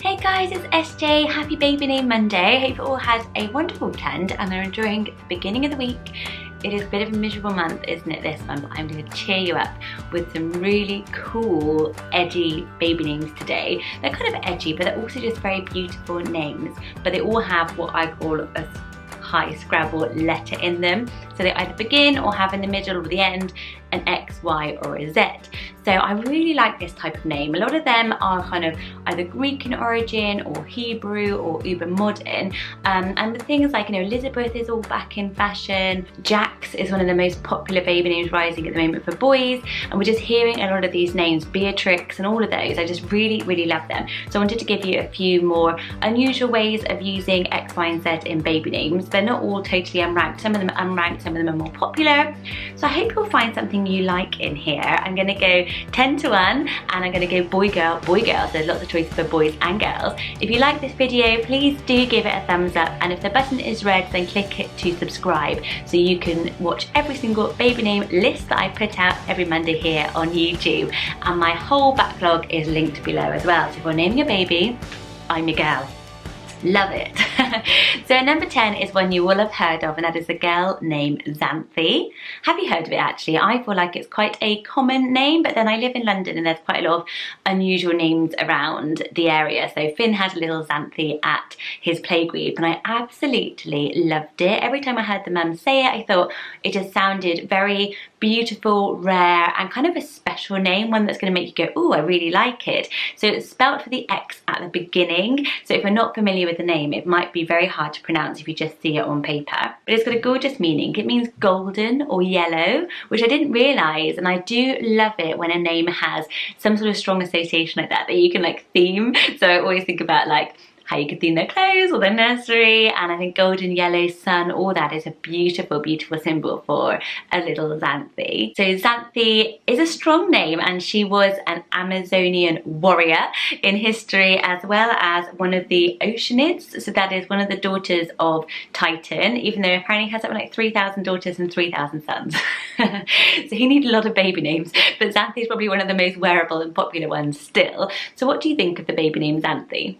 Hey guys, it's SJ. Happy Baby Name Monday. Hope you all had a wonderful weekend and are enjoying the beginning of the week. It is a bit of a miserable month, isn't it, this one? But I'm going to cheer you up with some really cool, edgy baby names today. They're kind of edgy, but they're also just very beautiful names. But they all have what I call a high Scrabble letter in them. So they either begin or have in the middle or the end an X, Y or a Z. So I really like this type of name. A lot of them are kind of either Greek in origin or Hebrew or uber modern. And the things like, Elizabeth is all back in fashion. Jax is one of the most popular baby names rising at the moment for boys. And we're just hearing a lot of these names, Beatrix and all of those. I just really, really love them. So I wanted to give you a few more unusual ways of using X, Y and Z in baby names. They're not all totally unranked. Some of them are unranked, some of them are more popular. So I hope you'll find something you like in here. I'm going to go 10 to 1 and I'm going to go boy, girl, boy, girl. So there's lots of choices for boys and girls. If you like this video, please do give it a thumbs up, and if the button is red, then click it to subscribe so you can watch every single baby name list that I put out every Monday here on YouTube. And my whole backlog is linked below as well. So if you're naming a baby, I'm your girl. Love it. So number 10 is one you will have heard of, and that is a girl named Xanthi. Have you heard of it actually? I feel like it's quite a common name, but then I live in London and there's quite a lot of unusual names around the area. So Finn had a little Xanthi at his playgroup and I absolutely loved it. Every time I heard the mum say it, I thought it just sounded very beautiful, rare, and kind of a special name, one that's going to make you go, oh, I really like it. So it's spelt with the X at the beginning. So if you're not familiar with the name, it might be very hard to pronounce if you just see it on paper. But it's got a gorgeous meaning. It means golden or yellow, which I didn't realise, and I do love it when a name has some sort of strong association like that you can like theme. So I always think about like how you could theme their clothes or their nursery, and I think golden, yellow, sun, all that is a beautiful, beautiful symbol for a little Xanthi. So Xanthi is a strong name, and she was an Amazonian warrior in history, as well as one of the Oceanids. So that is one of the daughters of Titan, even though apparently he has something like 3,000 daughters and 3,000 sons. So he needed a lot of baby names, but Xanthi is probably one of the most wearable and popular ones still. So what do you think of the baby name Xanthi?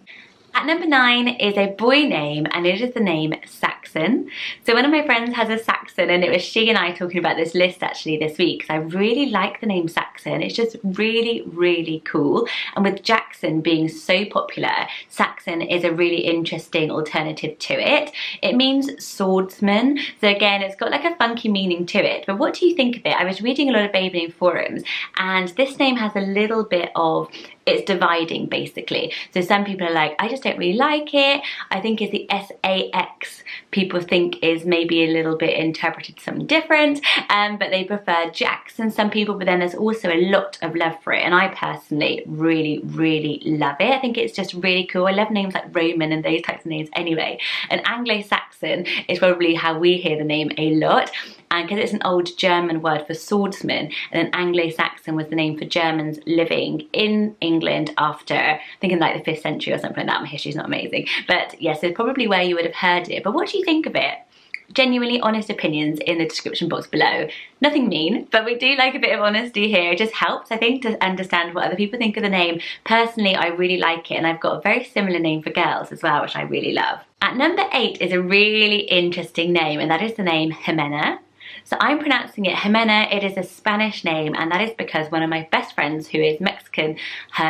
At number 9 is a boy name, and it is the name Saxon. So one of my friends has a Saxon, and it was she and I talking about this list actually this week, because I really like the name Saxon. It's just really, really cool. And with Jackson being so popular, Saxon is a really interesting alternative to it. It means swordsman. So again, it's got like a funky meaning to it. But what do you think of it? I was reading a lot of baby name forums, and this name has a little bit of, it's dividing basically. So some people are like, I just don't really like it. I think it's the S-A-X people think is maybe a little bit interpreted something different, but they prefer Jackson, some people, but then there's also a lot of love for it, and I personally really, really love it. I think it's just really cool. I love names like Roman and those types of names anyway. And Anglo-Saxon is probably how we hear the name a lot. And because it's an old German word for swordsman, and an Anglo-Saxon was the name for Germans living in England after, I think in like the 5th century or something like that. My history's not amazing. But yes, it's probably where you would have heard it. But what do you think of it? Genuinely honest opinions in the description box below. Nothing mean, but we do like a bit of honesty here. It just helps, I think, to understand what other people think of the name. Personally, I really like it, and I've got a very similar name for girls as well, which I really love. At number 8 is a really interesting name, and that is the name Jimena. So I'm pronouncing it Jimena. It is a Spanish name, and that is because one of my best friends who is Mexican,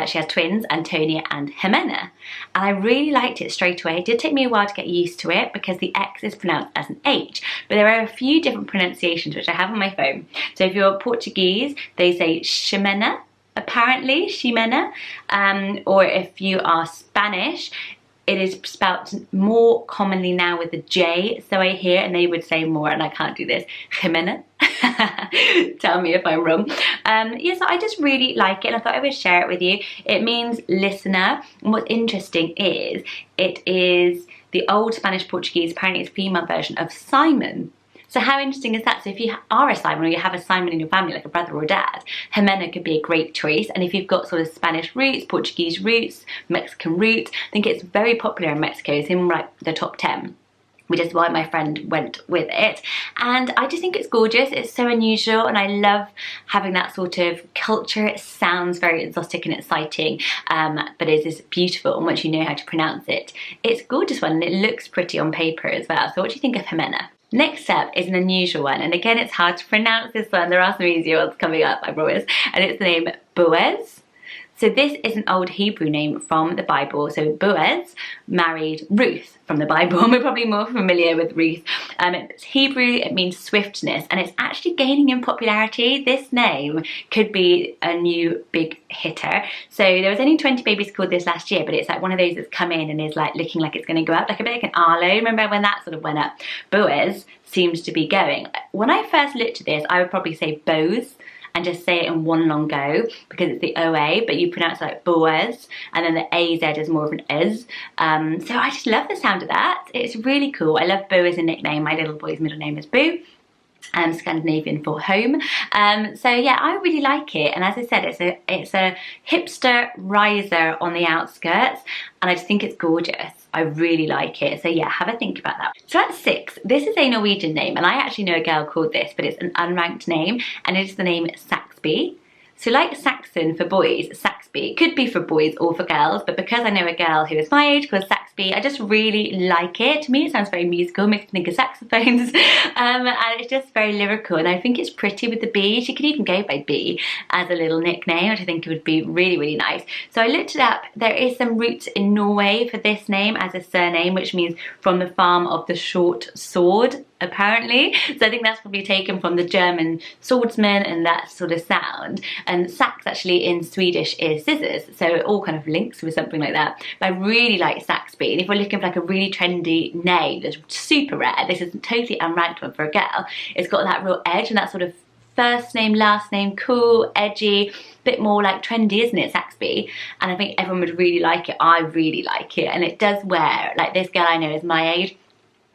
she has twins, Antonia and Jimena. And I really liked it straight away. It did take me a while to get used to it because the X is pronounced as an H, but there are a few different pronunciations which I have on my phone. So if you're Portuguese, they say Ximena, apparently, Ximena, or if you are Spanish, it is spelt more commonly now with a J, so I hear, and they would say more, and I can't do this, Jimena. Tell me if I'm wrong. Yeah, so I just really like it, and I thought I would share it with you. It means listener, and what's interesting is, it is the old Spanish Portuguese, apparently it's a female version of Simon. So how interesting is that? So if you are a Simon, or you have a Simon in your family, like a brother or dad, Jimena could be a great choice. And if you've got sort of Spanish roots, Portuguese roots, Mexican roots, I think it's very popular in Mexico. It's in like the top 10. which is why my friend went with it. And I just think it's gorgeous. It's so unusual, and I love having that sort of culture. It sounds very exotic and exciting, but it is beautiful, and once you know how to pronounce it, it's a gorgeous one, and it looks pretty on paper as well. So what do you think of Jimena? Next up is an unusual one, and again, it's hard to pronounce this one. There are some easier ones coming up, I promise. And it's the name Boaz. So this is an old Hebrew name from the Bible. So Boaz married Ruth from the Bible, and we're probably more familiar with Ruth. It's Hebrew, it means swiftness, and it's actually gaining in popularity. This name could be a new big hitter. So there was only 20 babies called this last year, but it's like one of those that's come in and is like looking like it's going to go up, like a bit like an Arlo. Remember when that sort of went up? Boaz seems to be going. When I first looked at this, I would probably say Boaz, and just say it in one long go because it's the OA, but you pronounce it like Boaz, and then the AZ is more of an is. So I just love the sound of that. It's really cool. I love Boo as a nickname. My little boy's middle name is Boo. Scandinavian for home. So yeah, I really like it, and as I said, it's a hipster riser on the outskirts, and I just think it's gorgeous. I really like it. So yeah, have a think about that. So at 6, this is a Norwegian name, and I actually know a girl called this, but it's an unranked name, and it is the name Saxby. So like Saxon for boys, Saxby could be for boys or for girls, but because I know a girl who is my age called Saxby, I just really like it. To me, it sounds very musical, makes me think of saxophones, and it's just very lyrical, and I think it's pretty with the B. She could even go by B as a little nickname, which I think would be really, really nice. So I looked it up. There is some roots in Norway for this name as a surname, which means from the farm of the short sword, apparently. So I think that's probably taken from the German swordsman and that sort of sound. And sax actually in Swedish is scissors, so it all kind of links with something like that. But I really like Saxby, and if we're looking for like a really trendy name that's super rare, this is a totally unranked one for a girl. It's got that real edge and that sort of first name, last name, cool, edgy, bit more like trendy, isn't it, Saxby? And I think everyone would really like it. I really like it, and it does wear, like this girl I know is my age.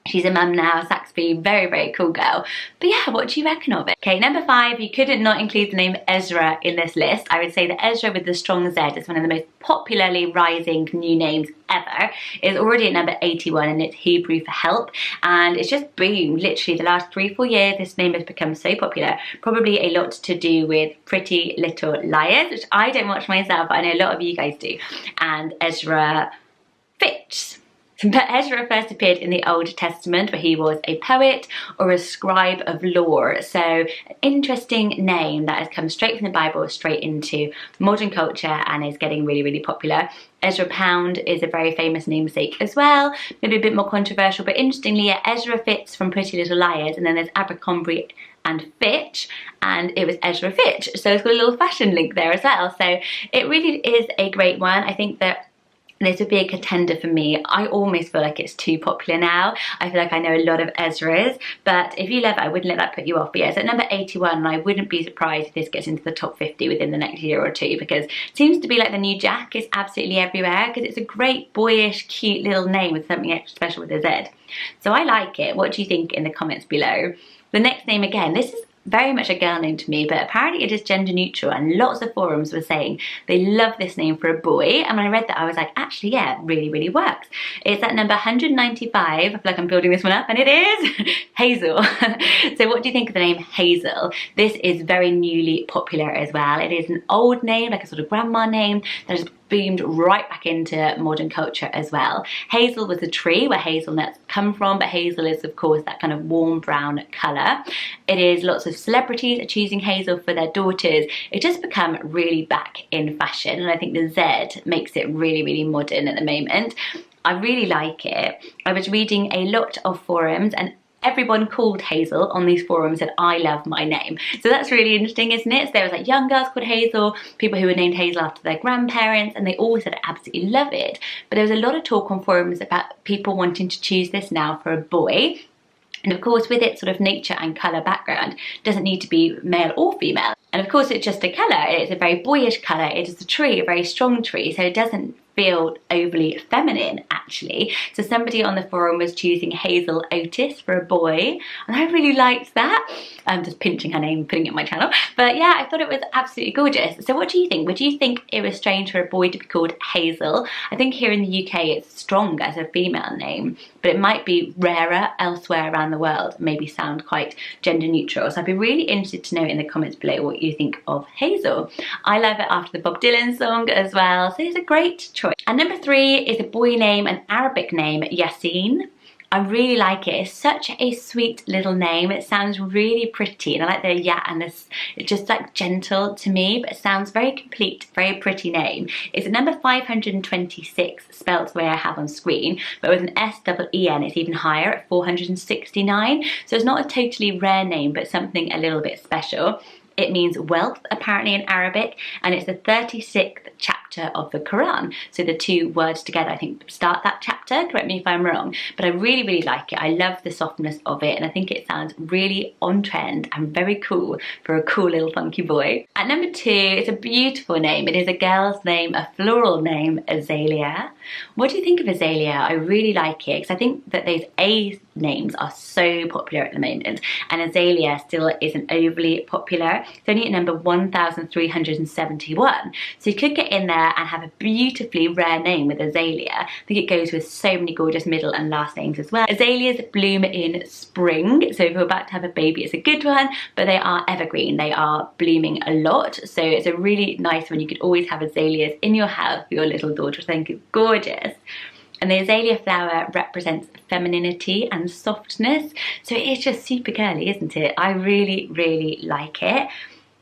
She's a mum now, Saxby, very, very cool girl. But yeah, what do you reckon of it? Okay, number 5, you couldn't not include the name Ezra in this list. I would say that Ezra with the strong Z is one of the most popularly rising new names ever. It's already at number 81, and it's Hebrew for help. And it's just boomed, literally the last 3-4 years, this name has become so popular. Probably a lot to do with Pretty Little Liars, which I don't watch myself, but I know a lot of you guys do. And Ezra fits. But Ezra first appeared in the Old Testament, where he was a poet or a scribe of law. So an interesting name that has come straight from the Bible straight into modern culture and is getting really, really popular. Ezra Pound is a very famous namesake as well, maybe a bit more controversial, but interestingly, yeah, Ezra Fitz from Pretty Little Liars, and then there's Abercrombie and Fitch, and it was Ezra Fitch. So it's got a little fashion link there as well. So it really is a great one. I think that this would be a contender for me. I almost feel like it's too popular now. I feel like I know a lot of Ezras, but if you love it, I wouldn't let that put you off. But yeah, it's at number 81, and I wouldn't be surprised if this gets into the top 50 within the next year or two, because it seems to be like the new Jack is absolutely everywhere, because it's a great, boyish, cute little name with something extra special with a Z. So I like it. What do you think in the comments below? The next name, again, this is very much a girl name to me, but apparently it is gender neutral, and lots of forums were saying they love this name for a boy. And when I read that, I was like, actually, yeah, it really, really works. It's at number 195. I feel like I'm building this one up, and it is Hazel. So what do you think of the name Hazel? This is very newly popular as well. It is an old name, like a sort of grandma name that has boomed right back into modern culture as well. Hazel was a tree where hazelnuts come from, but hazel is of course that kind of warm brown colour. It is lots of celebrities are choosing hazel for their daughters. It's just become really back in fashion, and I think the Z makes it really, really modern at the moment. I really like it. I was reading a lot of forums, and everyone called Hazel on these forums said, I love my name. So that's really interesting, isn't it? So there was like young girls called Hazel, people who were named Hazel after their grandparents, and they all said I absolutely love it. But there was a lot of talk on forums about people wanting to choose this now for a boy. And of course, with its sort of nature and colour background, it doesn't need to be male or female. And of course, it's just a colour. It's a very boyish colour. It is a tree, a very strong tree. So it doesn't feel overly feminine actually. So somebody on the forum was choosing Hazel Otis for a boy, and I really liked that. I'm just pinching her name and putting it in my channel. But yeah, I thought it was absolutely gorgeous. So what do you think? Would you think it was strange for a boy to be called Hazel? I think here in the UK it's strong as a female name, but it might be rarer elsewhere around the world, maybe sound quite gender neutral. So I'd be really interested to know in the comments below what you think of Hazel. I love it after the Bob Dylan song as well, so it's a great choice. And number 3 is a boy name, an Arabic name, Yassine. I really like it. It's such a sweet little name. It sounds really pretty, and I like the yeah and this. It's just like gentle to me, but it sounds very complete, very pretty name. It's a number 526, spelled the way I have on screen, but with an S-E-E-N, it's even higher at 469. So it's not a totally rare name, but something a little bit special. It means wealth, apparently, in Arabic, and it's the 36th chapter of the Quran. So the two words together, I think, start that chapter. Correct me if I'm wrong. But I really, really like it. I love the softness of it, and I think it sounds really on trend and very cool for a cool little funky boy. At number 2, it's a beautiful name. It is a girl's name, a floral name, Azalea. What do you think of Azalea? I really like it, because I think that those A names are so popular at the moment, and Azalea still isn't overly popular. It's only at number 1371, so you could get in there and have a beautifully rare name with Azalea. I think it goes with so many gorgeous middle and last names as well. Azaleas bloom in spring, so if you're about to have a baby, it's a good one, but they are evergreen. They are blooming a lot, so it's a really nice one. You could always have azaleas in your house for your little daughter, which I think is gorgeous. And the azalea flower represents femininity and softness, so it is just super girly, isn't it? I really, really like it.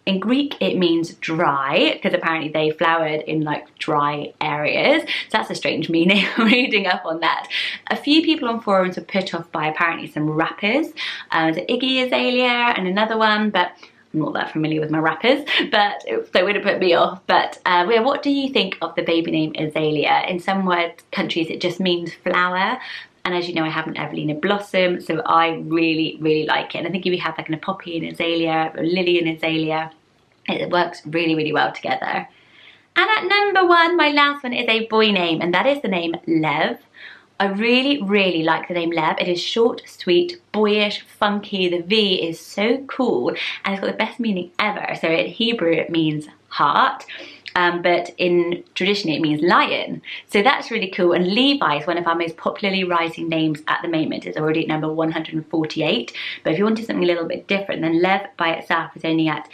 In Greek, it means dry, because apparently they flowered in like dry areas. So that's a strange meaning, reading up on that. A few people on forums were put off by apparently some rappers. There's Iggy Azalea and another one, but I'm not that familiar with my rappers, but they would have put me off. But yeah, what do you think of the baby name Azalea? In some countries it just means flower, and as you know, I have an Evelina blossom, so I really, really like it. And I think if you have like a poppy and azalea, or lily and azalea, it works really, really well together. And at number 1, my last one, is a boy name, and that is the name Lev. I really, really like the name Lev. It is short, sweet, boyish, funky. The V is so cool, and it's got the best meaning ever. So in Hebrew it means heart, but in tradition it means lion. So that's really cool. And Levi is one of our most popularly rising names at the moment. It's already at number 148. But if you wanted something a little bit different, then Lev by itself is only at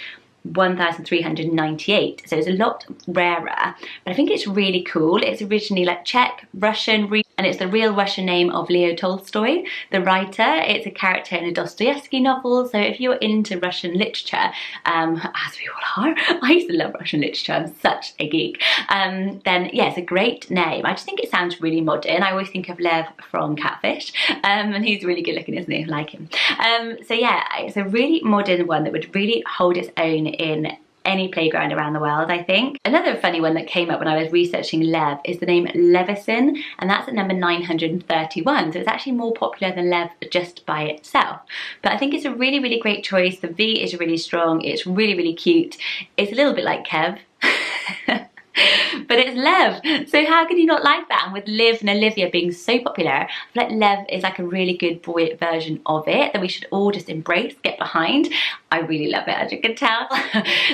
1398, so it's a lot rarer, but I think it's really cool. It's originally like Czech, Russian, and it's the real Russian name of Leo Tolstoy, the writer. It's a character in a Dostoevsky novel, so if you're into Russian literature, as we all are, I used to love Russian literature, I'm such a geek, then yeah, it's a great name. I just think it sounds really modern. I always think of Lev from Catfish, and he's really good looking, isn't he? I like him. So yeah, it's a really modern one that would really hold its own in any playground around the world, I think. Another funny one that came up when I was researching Lev is the name Levison, and that's at number 931, so it's actually more popular than Lev just by itself. But I think it's a really, really great choice. The V is really strong, it's really, really cute. It's a little bit like Kev. But it's Lev, so how can you not like that? And with Liv and Olivia being so popular, I feel like Lev is like a really good boy version of it that we should all just embrace, get behind. I really love it, as you can tell.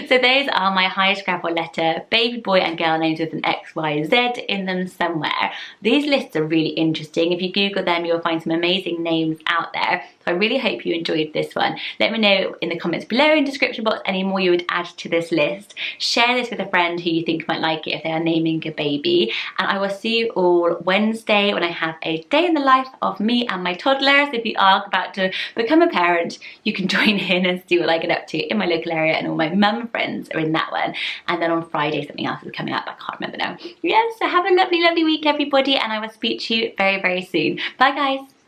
So those are my highest grab or letter baby boy and girl names with an X, Y, Z in them somewhere. These lists are really interesting. If you Google them, you'll find some amazing names out there. So I really hope you enjoyed this one. Let me know in the comments below in the description box any more you would add to this list. Share this with a friend who you think might like it if they are naming a baby. And I will see you all Wednesday when I have a day in the life of me and my toddlers. If you are about to become a parent, you can join in and see what I get up to in my local area, and all my mum friends are in that one. And then on Friday something else is coming up, I can't remember now. Yes, so have a lovely, lovely week everybody, and I will speak to you very, very soon. Bye guys.